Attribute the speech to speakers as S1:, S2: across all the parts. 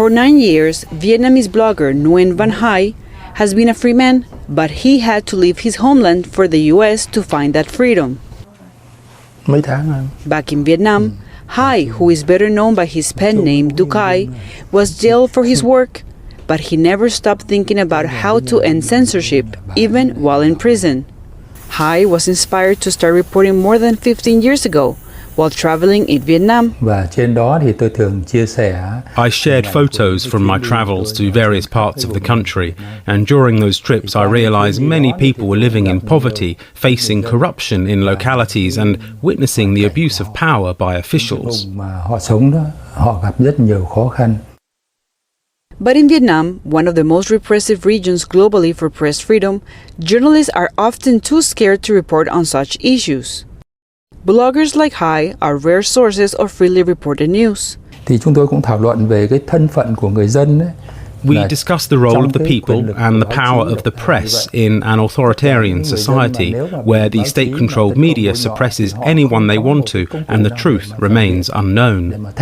S1: For 9 years, Vietnamese blogger Nguyen Van Hai has been a free man, but he had to leave his homeland for the US to find that freedom. Back in Vietnam, Hai, who is better known by his pen name Dieu Cay, was jailed for his work, but he never stopped thinking about how to end censorship, even while in prison. Hai was inspired to start reporting more than 15 years ago, while traveling in Vietnam.
S2: I shared photos from my travels to various parts of the country, and during those trips I realized many people were living in poverty, facing corruption in localities and witnessing the abuse of power by officials.
S1: But in Vietnam, one of the most repressive regions globally for press freedom, journalists are often too scared to report on such issues. Bloggers like Hai are rare sources of freely reported news.
S2: We discussed the role of the people and the power of the press in an authoritarian society where the state-controlled media suppresses anyone they want to and the truth remains unknown.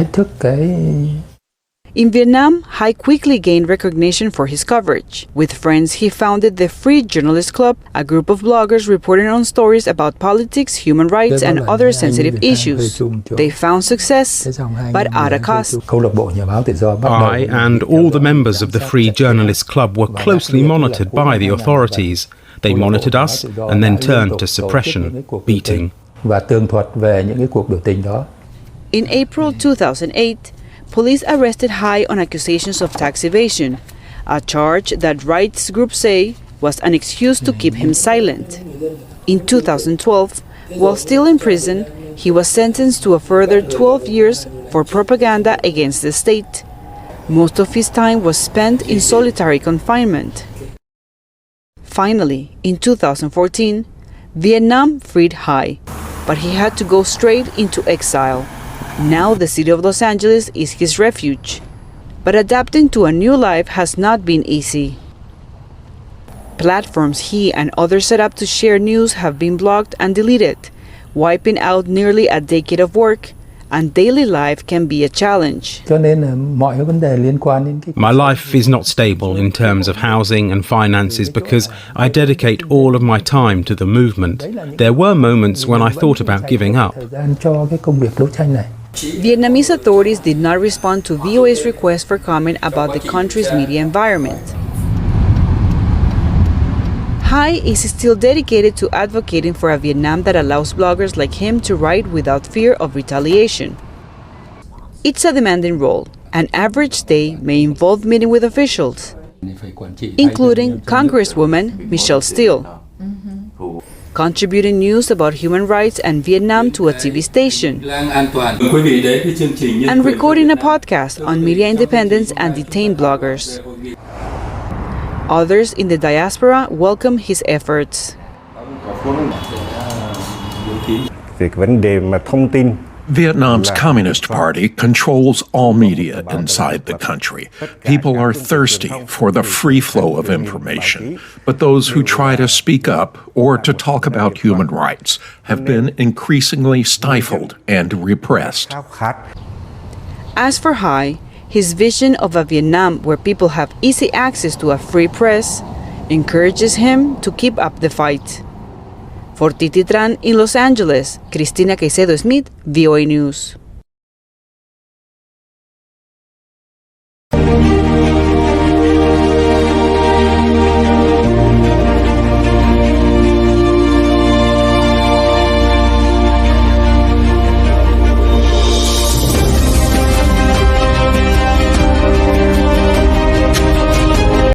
S1: In Vietnam, Hai quickly gained recognition for his coverage. With friends, he founded the Free Journalist Club, a group of bloggers reporting on stories about politics, human rights, and other sensitive issues. They found success, but at a cost.
S2: I and all the members of the Free Journalist Club were closely monitored by the authorities. They monitored us and then turned to suppression, beating.
S1: In April 2008, police arrested Hai on accusations of tax evasion, a charge that rights groups say was an excuse to keep him silent. In 2012, while still in prison, he was sentenced to a further 12 years for propaganda against the state. Most of his time was spent in solitary confinement. Finally, in 2014, Vietnam freed Hai, but he had to go straight into exile. Now the city of Los Angeles is his refuge. But adapting to a new life has not been easy. Platforms he and others set up to share news have been blocked and deleted, wiping out nearly a decade of work, and daily life can be a challenge.
S2: My life is not stable in terms of housing and finances because I dedicate all of my time to the movement. There were moments when I thought about giving up.
S1: Vietnamese authorities did not respond to VOA's request for comment about the country's media environment. Hai is still dedicated to advocating for a Vietnam that allows bloggers like him to write without fear of retaliation. It's a demanding role. An average day may involve meeting with officials, including Congresswoman Michelle Steele, contributing news about human rights and Vietnam to a TV station, and recording a podcast on media independence and detained bloggers. Others in the diaspora welcome his efforts.
S3: Vietnam's Communist Party controls all media inside the country. People are thirsty for the free flow of information, but those who try to speak up or to talk about human rights have been increasingly stifled and repressed.
S1: As for Hai, his vision of a Vietnam where people have easy access to a free press encourages him to keep up the fight. For Titi Tran in Los Angeles, Cristina Caicedo Smit, VOA News.